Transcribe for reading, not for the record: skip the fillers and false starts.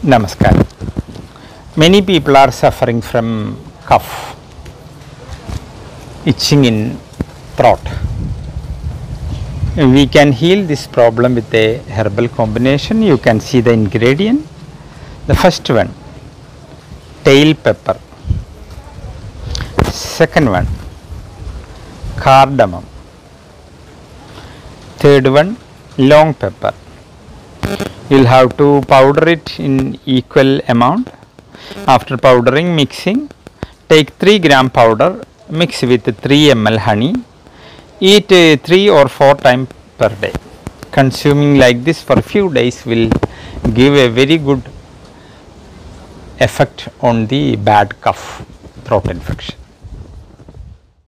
Namaskar. Many people are suffering from cough, itching in throat. We can heal this problem with a herbal combination. You can see the ingredient. The first one, tail pepper. Second one, cardamom. Third one, long pepper. You will have to powder it in equal amount. After powdering, mixing, take 3 gram powder, mix with 3 ml honey, eat 3 or 4 times per day. Consuming like this for a few days will give a very good effect on the bad cough, throat infection.